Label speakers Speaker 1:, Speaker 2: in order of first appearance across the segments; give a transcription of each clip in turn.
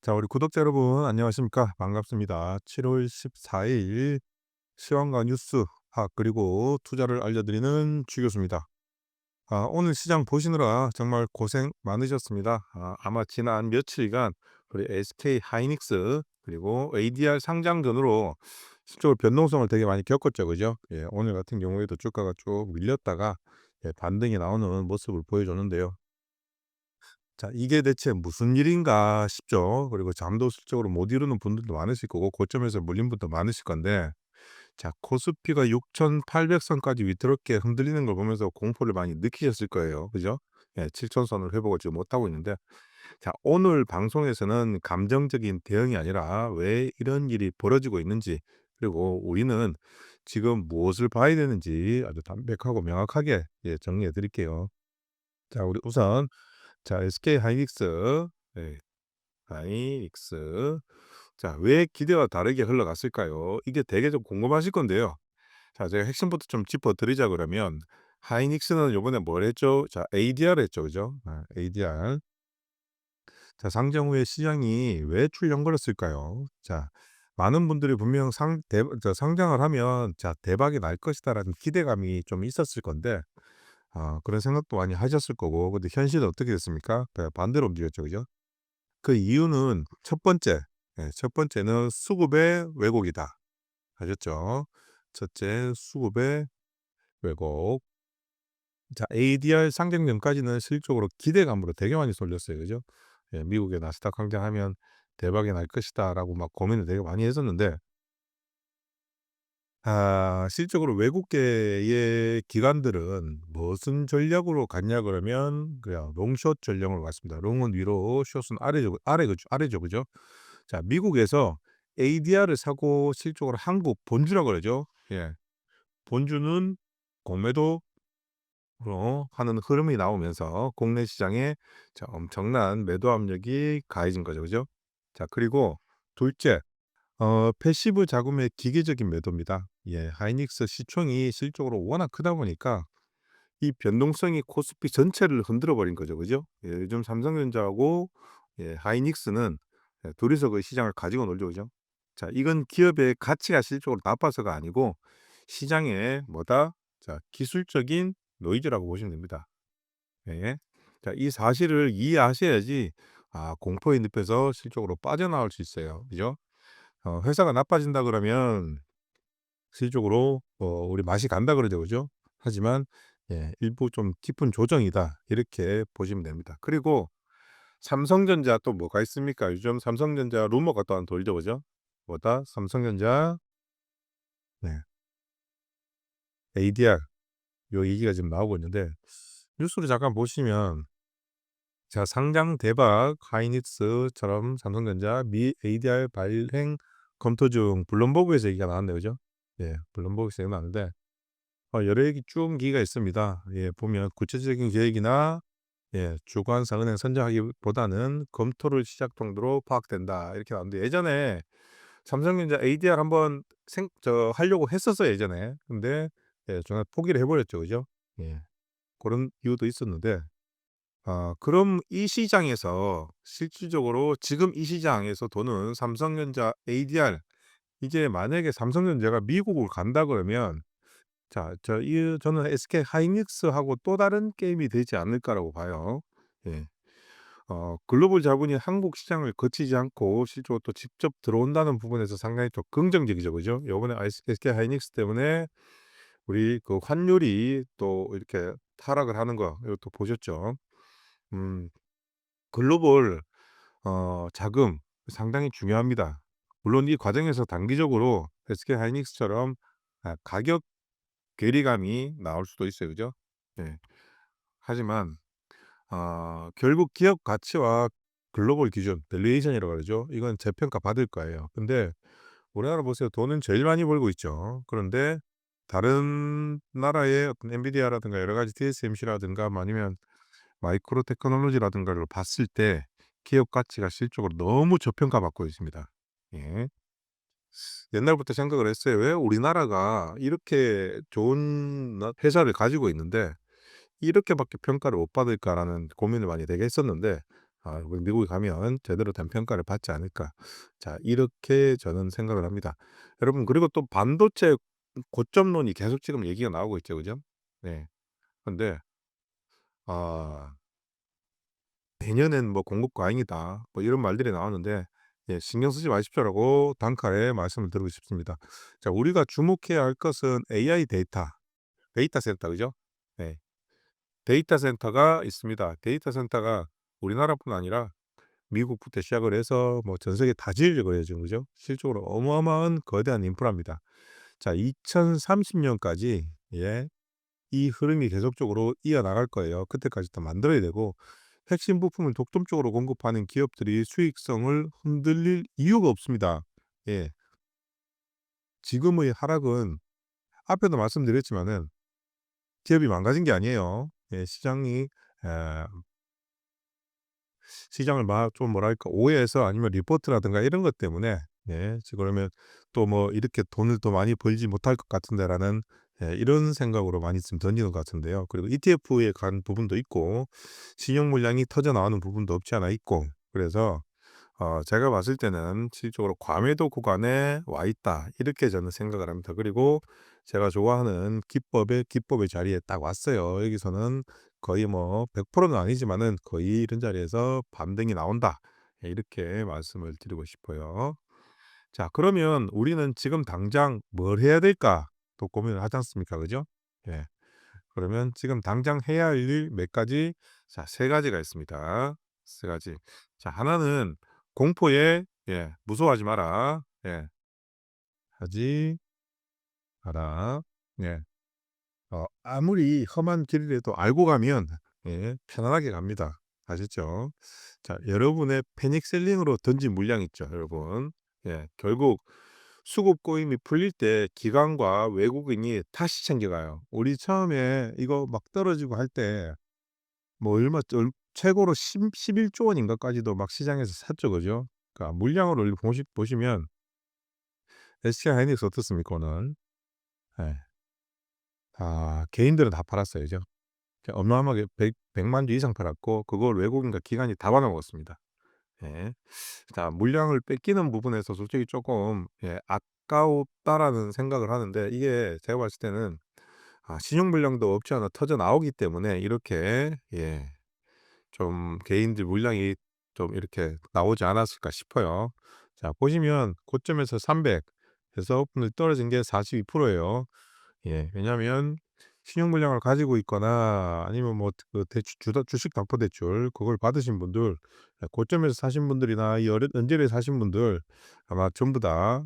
Speaker 1: 자, 우리 구독자 여러분 안녕하십니까? 반갑습니다. 7월 14일 시황과 뉴스, 그리고 투자를 알려드리는 주교수입니다 오늘 시장 보시느라 정말 고생 많으셨습니다. 아마 지난 며칠간 우리 SK 하이닉스 그리고 ADR 상장 전으로 실적으로 변동성을 되게 많이 겪었죠. 그죠? 예, 오늘 같은 경우에도 주가가 쭉 밀렸다가 반등이 나오는 모습을 보여줬는데요. 자, 이게 대체 무슨 일인가 싶죠. 그리고 잠도 실적으로 못 이루는 분들도 많으실 거고 고점에서 물린 분도 많으실 건데, 자, 코스피가 6,800 선까지 위태롭게 흔들리는 걸 보면서 공포를 많이 느끼셨을 거예요. 그죠? 예, 7,000 선을 회복을 지금 못하고 있는데, 자, 오늘 방송에서는 감정적인 대응이 아니라 왜 이런 일이 벌어지고 있는지, 그리고 우리는 지금 무엇을 봐야 되는지 아주 담백하고 명확하게 정리해 드릴게요. 자, 우리 우선 SK 하이닉스. 네. 하이닉스. 자, 왜 기대와 다르게 흘러갔을까요? 이게 되게 좀 궁금하실 건데요. 자, 제가 핵심부터 좀 짚어 드리자 그러면, 하이닉스는 요번에 뭘 했죠? 자, ADR 했죠. 그죠? ADR. 자, 상장 후에 시장이 왜 출렁거렸을까요? 자, 많은 분들이 분명 상장을 하면 '대박이 날 것이다.'라는 기대감이 좀 있었을 건데, 그런 생각도 많이 하셨을 거고, 근데 현실은 어떻게 됐습니까? 반대로 움직였죠. 그죠? 그 이유는 첫 번째, 첫 번째는 수급의 왜곡이다. 아셨죠? 첫째, 수급의 왜곡. 자, ADR 상장 전까지는 실질적으로 기대감으로 되게 많이 쏠렸어요. 그죠? 예, 미국의 나스닥 상장하면 대박이 날 것이다라고 막 고민을 되게 많이 했었는데, 실적으로 외국계의 기관들은 무슨 전략으로 갔냐 그러면 그냥 롱숏 전략으로 갔습니다. 롱은 위로, 숏은 아래죠. 그죠? 자, 미국에서 ADR을 사고 실적으로 한국 본주라 그러죠. 예. 본주는 공매도로 하는 흐름이 나오면서 국내 시장에 엄청난 매도 압력이 가해진 거죠. 그죠? 자, 그리고 둘째, 패시브 자금의 기계적인 매도입니다. 예, 하이닉스 시총이 실적으로 워낙 크다 보니까 이 변동성이 코스피 전체를 흔들어 버린 거죠. 그죠? 예, 요즘 삼성전자하고 하이닉스는 둘이서 그 시장을 가지고 놀죠. 그죠? 자, 이건 기업의 가치가 실적으로 나빠서가 아니고 시장의 뭐다? 자, 기술적인 노이즈라고 보시면 됩니다. 예. 자, 이 사실을 이해하셔야지 공포의 늪에서 실적으로 빠져나올 수 있어요. 그죠? 회사가 나빠진다 그러면 실적으로 우리 맛이 간다 그러죠. 그죠? 하지만 일부 좀 깊은 조정이다. 이렇게 보시면 됩니다. 그리고 삼성전자 또 뭐가 있습니까? 요즘 삼성전자 루머가 또 한 돌죠. 그죠? 뭐다? 삼성전자, 네, ADR 요 얘기가 지금 나오고 있는데, 뉴스를 잠깐 보시면, 자, 상장 대박 하이닉스처럼 삼성전자 미 ADR 발행 검토 중, 블룸버그에서 얘기가 나왔네요. 그죠? 예, 블룸버그에서 얘기가 나왔는데, 여러 얘기 쭉 기가 있습니다. 예, 보면 구체적인 계획이나 주관사 은행 선정하기보다는 검토를 시작 정도로 파악된다. 이렇게 나왔는데, 예전에 삼성전자 ADR 한번 하려고 했었어요, 예전에. 근데 중간에 포기를 해 버렸죠. 그죠? 예. 그런 이유도 있었는데, 그럼 이 시장에서 실질적으로 지금 이 시장에서 도는 삼성전자 ADR, 이제 만약에 삼성전자가 미국을 간다 그러면, 저는 SK 하이닉스하고 또 다른 게임이 되지 않을까라고 봐요. 예. 글로벌 자본이 한국 시장을 거치지 않고 실제로 또 직접 들어온다는 부분에서 상당히 좀 긍정적이죠. 그죠? 요번에 SK 하이닉스 때문에 우리 그 환율이 또 이렇게 하락을 하는 거 이것도 보셨죠? 음 글로벌 자금 상당히 중요합니다. 물론 이 과정에서 단기적으로 SK 하이닉스처럼 가격 괴리감이 나올 수도 있어요. 그죠? 예. 하지만 결국 기업 가치와 글로벌 기준 밸류에이션이라고 그러죠. 이건 재평가 받을 거예요. 근데 우리나라 보세요. 돈은 제일 많이 벌고 있죠. 그런데 다른 나라의 어떤 엔비디아라든가 여러 가지 TSMC라든가 아니면 마이크로 테크놀로지라든가를 봤을 때 기업 가치가 실적으로 너무 저평가받고 있습니다. 예. 옛날부터 생각을 했어요. '왜 우리나라가 이렇게 좋은 회사를 가지고 있는데 이렇게밖에 평가를 못 받을까.'라는 고민을 많이 되게 했었는데, 우리 미국에 가면 제대로 된 평가를 받지 않을까. 자 이렇게 저는 생각을 합니다. 여러분 그리고 또 반도체 고점론이 계속 지금 얘기가 나오고 있죠. 그죠? 네. 근데 아 "내년엔 뭐 공급 과잉이다." 뭐 이런 말들이 나오는데 예 신경 쓰지 마십시오라고 단칼에 말씀을 드리고 싶습니다. 자 우리가 주목해야 할 것은 AI 데이터 센터 그죠? 네. 데이터 센터가 있습니다. 데이터 센터가 우리나라뿐 아니라 미국부터 시작을 해서 뭐 전 세계 다 지으려고 해요 지금 그죠? 실적으로 어마어마한 거대한 인프라입니다. 자 2030 년까지 예 이 흐름이 계속적으로 이어나갈 거예요. 그때까지 다 만들어야 되고 핵심 부품을 독점적으로 공급하는 기업들이 수익성을 흔들릴 이유가 없습니다. 예. 지금의 하락은 앞에도 말씀드렸지만은 기업이 망가진 게 아니에요. 예 시장이 에 시장을 막 좀 뭐랄까 오해해서 아니면 리포트라든가 이런 것 때문에 예 그러면 또 뭐 '이렇게 돈을 더 많이 벌지 못할 것 같은데.'라는 예 이런 생각으로 많이 지금 던지는 것 같은데요. 그리고 ETF에 간 부분도 있고 신용 물량이 터져 나오는 부분도 없지 않아 있고 그래서 제가 봤을 때는 실질적으로 과매도 구간에 와 있다. 이렇게 저는 생각을 합니다. 그리고 제가 좋아하는 기법의 자리에 딱 왔어요. 여기서는 거의 뭐 100%는 아니지만은 거의 이런 자리에서 반등이 나온다. 예 이렇게 말씀을 드리고 싶어요. 자 그러면 우리는 지금 당장 뭘 해야 될까 또 고민을 하지 않습니까? 그죠? 예. 그러면 지금 당장 해야 할 일 몇 가지 자 세 가지가 있습니다. 세 가지. 자 하나는 공포에 무서워하지 마라. 예. 하지 마라. 예. 아무리 험한 길이라도 알고 가면 예 편안하게 갑니다. 아셨죠? 자 여러분의 패닉 셀링으로 던진 물량 있죠 여러분. 예. 결국 수급 고임이 풀릴 때 기관과 외국인이 다시 챙겨가요. 우리 처음에 이거 막 떨어지고 할 때 뭐 얼마 최고로 11조 원인가까지도 막 시장에서 샀죠. 그죠? 그러니까 물량으로 보시면 SK 하이닉스 어떻습니까 오늘? 예. 개인들은 다 팔았어요. 그죠? 어마어마하게 100만 주 이상 팔았고 그걸 외국인과 기관이 다 받아 먹었습니다. 예. 자 물량을 뺏기는 부분에서 솔직히 쪼끔 '아까웠다.'라는 생각을 하는데 이게 제가 봤을 때는 신용 물량도 없지 않아 터져 나오기 때문에 이렇게 좀 개인들 물량이 좀 이렇게 나오지 않았을까 싶어요. 자 보시면 고점에서 300 해서 오늘 떨어진 게 42% 예요. 예. 왜냐하면 신용 물량을 가지고 있거나 아니면 뭐 그 대출 주식담보대출 그걸 받으신 분들 고점에서 사신 분들이나 이 언저리에 사신 분들 아마 전부 다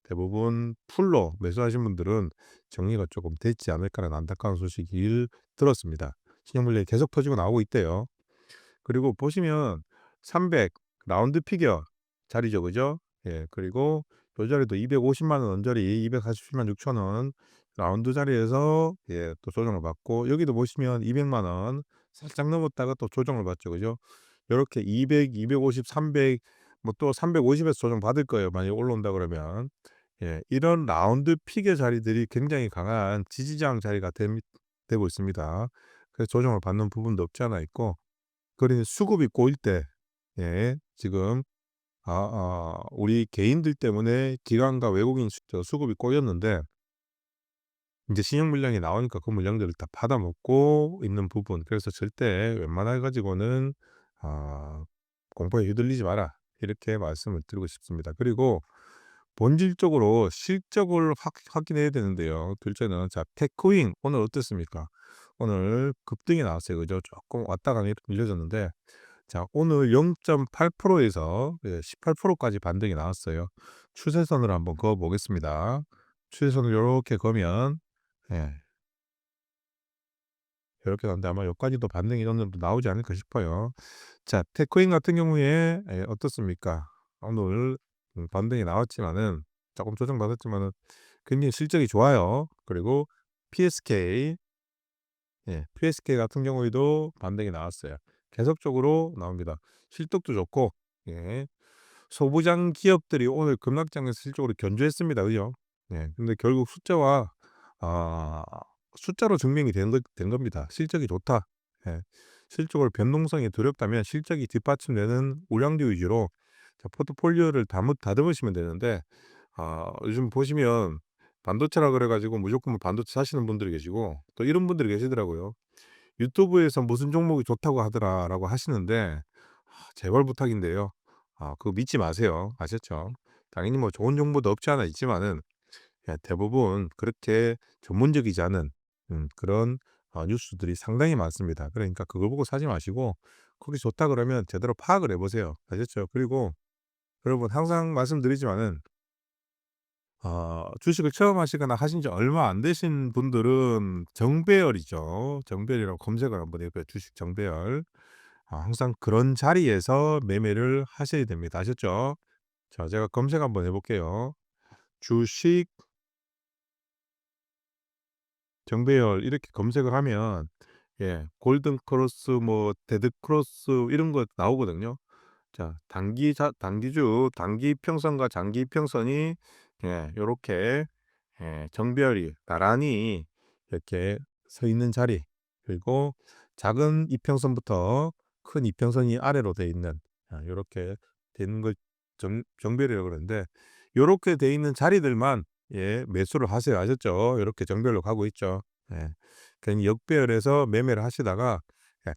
Speaker 1: 대부분 풀로 매수하신 분들은 정리가 조금 됐지 않을까라는 안타까운 소식을 들었습니다. 신용 물량이 계속 터지고 나오고 있대요. 그리고 보시면 300 라운드 피겨 자리죠. 그죠? 예. 그리고 요 자리도 250만 원 언저리 247만 6천 원 라운드 자리에서 또 조정을 받고 여기도 보시면 200만 원 살짝 넘었다가 또 조정을 받죠. 그죠? 요렇게 200, 250, 300 뭐 또 350 에서 조정 받을 거예요, 만약에 올라온다 그러면. 이런 라운드 픽의 자리들이 굉장히 강한 지지저항 자리가 되고 있습니다. 그래서 조정을 받는 부분도 없지 않아 있고 그러니 수급이 꼬일 때 지금 우리 개인들 때문에 기관과 외국인 수급이 꼬였는데 인제 신용 물량이 나오니까 그 물량들을 다 받아먹고 있는 부분 그래서 절대 웬만해 가지고는 아 "공포에 휘둘리지 마라." 이렇게 말씀을 드리고 싶습니다. 그리고 본질적으로 실적을 확인해야 되는데요. 둘째는 자 테크윙 오늘 어땠습니까? 오늘 급등이 나왔어요. 그죠? 쪼끔 왔다 가다 이렇게 밀려졌는데 자 오늘 0.8% 에서 18% 까지 반등이 나왔어요. 추세선을 한번 그어 보겠습니다. 추세선을 요렇게 그으면 예 요렇게 가는데 아마 여기까지도 반등이 어느 정도 나오지 않을까 싶어요. 자 테크인 같은 경우에 어떻습니까? 오늘 반등이 나왔지만은 쪼끔 조정받았지만은 굉장히 실적이 좋아요. 그리고 PSK PSK 같은 경우에도 반등이 나왔어요. 계속적으로 나옵니다. 실적도 좋고 예. 소부장 기업들이 오늘 급락장에서 실적으로 견조했습니다. 그죠? 근데 결국 아 숫자로 증명이 된 겁니다. 실적이 좋다. 예. 실적으로 변동성이 두렵다면 실적이 뒷받침되는 우량주 위주로 자 포트폴리오를 다듬으시면 되는데 요즘 보시면 반도체라 그래 가지고 무조건 뭐 반도체 사시는 분들이 계시고 또 이런 분들이 계시더라고요. "유튜브에서 무슨 종목이 좋다고 하더라."라고 하시는데 제발 부탁인데요. 그거 믿지 마세요. 아셨죠? 당연히 뭐 좋은 정보도 없지 않아 있지만은 대부분 그렇게 전문적이지 않은 그런 뉴스들이 상당히 많습니다. 그러니까 그걸 보고 사지 마시고 거기 좋다 그러면 제대로 파악을 해 보세요. 아셨죠? 그리고 여러분 항상 말씀드리지만은 주식을 처음 하시거나 하신 지 얼마 안 되신 분들은 정배열이죠. 정배열이라고 검색을 한번 해 보세요. 주식 정배열. 항상 그런 자리에서 매매를 하셔야 됩니다. 아셨죠? 자 제가 검색 한번 해 볼게요. 주식 정배열 이렇게 검색을 하면 골든 크로스 뭐 데드 크로스 이런 거 나오거든요. 자 단기주 단기 평선과 장기 평선이 요렇게 정배열이 나란히 이렇게 서 있는 자리 그리고 작은 이평선부터 큰 이평선이 아래로 돼 있는 요렇게 돼 있는 걸 정배열이라고 그러는데 요렇게 돼 있는 자리들만 매수를 하세요. 아셨죠? 요렇게 정배열로 가고 있죠. 예. 괜히 역배열에서 매매를 하시다가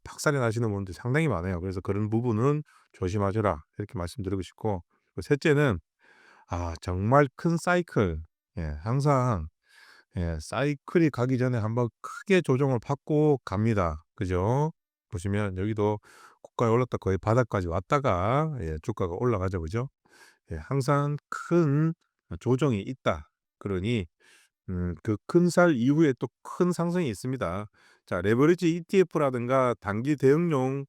Speaker 1: 박살이 나시는 분들이 상당히 많아요. 그래서 그런 부분은 조심하셔라 이렇게 말씀드리고 싶고 셋째는 정말 큰 사이클 항상 사이클이 가기 전에 한번 크게 조정을 받고 갑니다. 그죠? 보시면 여기도 고가에 올랐다 거의 바닥까지 왔다가 주가가 올라가죠. 그죠? 항상 큰 조정이 있다. 그러니 그 큰 살 이후에 또 큰 상승이 있습니다. 자 레버리지 ETF라든가 단기 대응용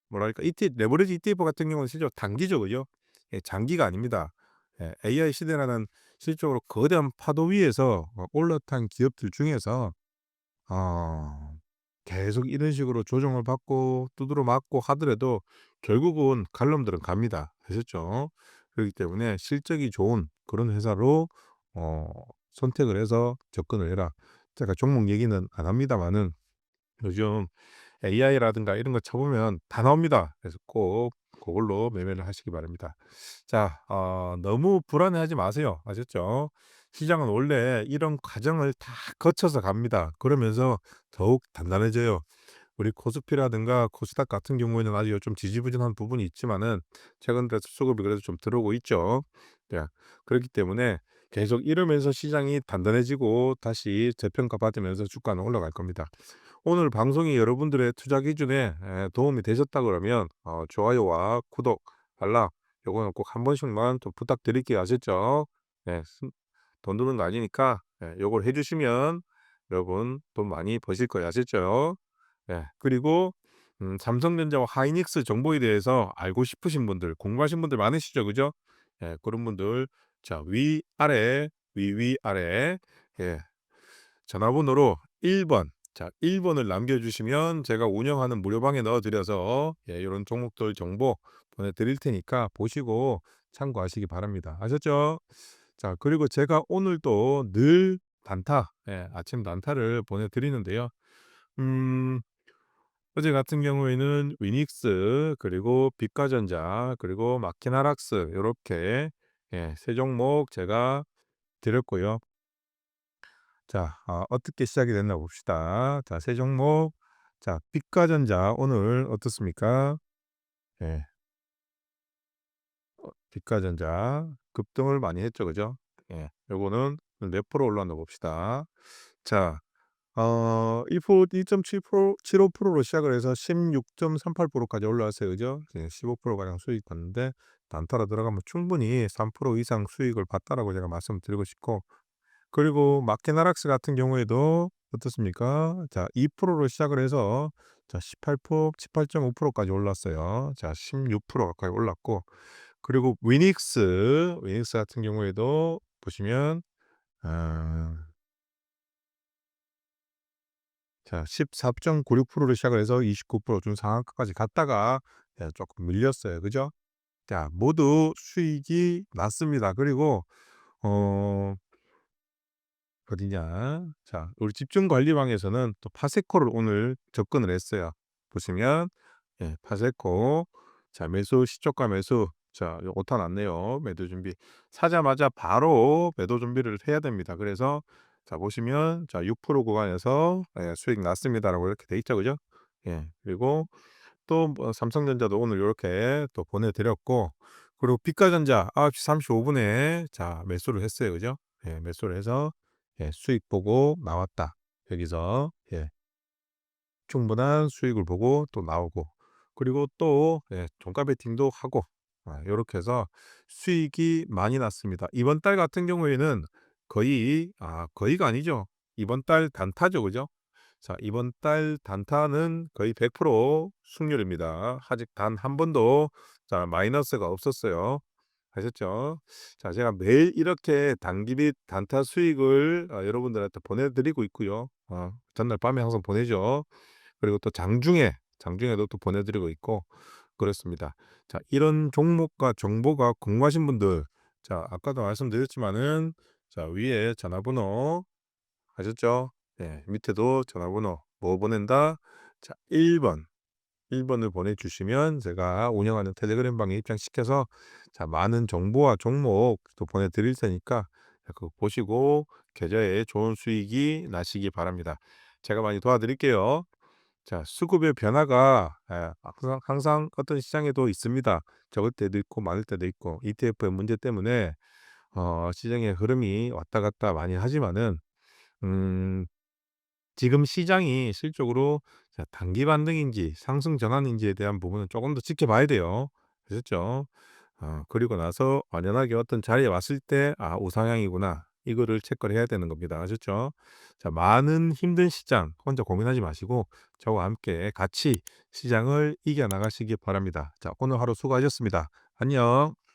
Speaker 1: 뭐랄까 레버리지 ETF 같은 경우는 실제로 단기죠. 그죠? 장기가 아닙니다. AI 시대라는 실적으로 거대한 파도 위에서 올라탄 기업들 중에서 어 계속 이런 식으로 조정을 받고 두드러 맞고 하더라도 결국은 갈 놈들은 갑니다. 아셨죠? 그렇기 때문에 실적이 좋은 그런 회사로 어 선택을 해서 접근을 해라. 제가 종목 얘기는 안 합니다마는 요즘 AI라든가 이런 거 쳐보면 다 나옵니다. 그래서 꼭 그걸로 매매를 하시기 바랍니다. 자 너무 불안해하지 마세요. 아셨죠? 시장은 원래 이런 과정을 다 거쳐서 갑니다. 그러면서 더욱 단단해져요. 우리 코스피라든가 코스닥 같은 경우에는 아직 좀 지지부진한 부분이 있지만은 최근 들어서 수급이 그래도 좀 들어오고 있죠. 네. 그렇기 때문에 계속 이러면서 시장이 단단해지고 다시 재평가 받으면서 주가는 올라갈 겁니다. 오늘 방송이 여러분들의 투자 기준에 도움이 되셨다 그러면 좋아요와 구독, 알람 요거는 꼭 한 번씩만 좀 부탁드릴게요. 아셨죠? 네. 돈 드는 거 아니니까 요걸 해 주시면 여러분 돈 많이 버실 거예요. 아셨죠? 그리고 삼성전자와 하이닉스 정보에 대해서 알고 싶으신 분들, 공부하신 분들 많으시죠, 그죠? 그런 분들 자 위아래, 위아래 전화번호로 1 번, 자 1 번을 남겨 주시면 제가 운영하는 무료방에 넣어 드려서 요런 종목들 정보 보내 드릴 테니까 보시고 참고하시기 바랍니다. 아셨죠? 자 그리고 제가 오늘도 늘 단타, 아침 단타를 보내 드리는데요. 음 어제 같은 경우에는 위닉스 그리고 빛가전자 그리고 마키나락스 요렇게 세 종목 제가 드렸고요. 자 어떻게 시작이 됐나 봅시다. 자 세 종목 자 빛가전자 오늘 어떻습니까? 예. 빛가전자 급등을 많이 했죠. 그죠? 요거는 몇 프로 올랐나 봅시다. 자 2.7% 75%로 시작을 해서 16.38% 까지 올라왔어요. 그죠? 15% 가량 수익 봤는데 단타로 들어가면 충분히 3% 이상 수익을 봤다라고 제가 말씀드리고 싶고 그리고 마케나락스 같은 경우에도 어떻습니까? 자 2%로 시작을 해서 자 18.5% 까지 올랐어요. 자 16% 가까이 올랐고 그리고 위닉스 같은 경우에도 보시면 어 자 14.96%로 시작을 해서 29% 중상한가까지 갔다가 쪼끔 밀렸어요. 그죠? 자 모두 수익이 났습니다. 그리고 어 어디냐. 자, 우리 집중관리방에서는 또 파세코를 오늘 접근을 했어요. 보시면 파세코. 자, 매수 시초가 매수. 자, 요 오타 났네요. 매도 준비. 사자마자 바로 매도 준비를 해야 됩니다. 그래서 자, 보시면 자, 6% 구간에서 수익 났습니다라고 이렇게 돼 있죠. 그죠? 그리고 또 뭐 삼성전자도 오늘 요렇게 또 보내 드렸고, 그리고 피카전자 9시 35 분에 자, 매수를 했어요. 그죠? 매수를 해서 수익 보고 나왔다. 여기서 충분한 수익을 보고 또 나오고, 그리고 또 종가 베팅도 하고, 요렇게 해서 수익이 많이 났습니다. 이번 달 같은 경우에는 거의가 아니죠. 이번 달 단타죠. 그죠? 자, 이번 달 단타는 거의 100% 승률입니다. 아직 단 한 번도 자, 마이너스가 없었어요. 아셨죠? 자, 제가 매일 이렇게 단기빗 단타 수익을 여러분들한테 보내드리고 있고요. 전날 밤에 항상 보내죠. 그리고 또 장중에도 또 보내드리고 있고 그렇습니다. 자, 이런 종목과 정보가 궁금하신 분들, 자, 아까도 말씀드렸지만은 자, 위에 전화번호 아셨죠? 밑에도 전화번호 뭐 보낸다? 자, 1번을 보내주시면 제가 운영하는 텔레그램 방에 입장시켜서 자, 많은 정보와 종목 또 보내드릴 테니까 그거 보시고 계좌에 좋은 수익이 나시기 바랍니다. 제가 많이 도와드릴게요. 자, 수급의 변화가 항상 어떤 시장에도 있습니다. 적을 때도 있고 많을 때도 있고 ETF의 문제 때문에 시장의 흐름이 왔다 갔다 많이 하지만은 음 지금 시장이 실적으로 자, 단기 반등인지 상승 전환인지에 대한 부분은 조금 더 지켜봐야 돼요. 아셨죠? 그리고 나서 완연하게 어떤 자리에 왔을 때 '아, 우상향이구나.' 이거를 체크를 해야 되는 겁니다. 아셨죠? 자, 많은 힘든 시장 혼자 고민하지 마시고 저와 함께 같이 시장을 이겨 나가시기 바랍니다. 자, 오늘 하루 수고하셨습니다. 안녕.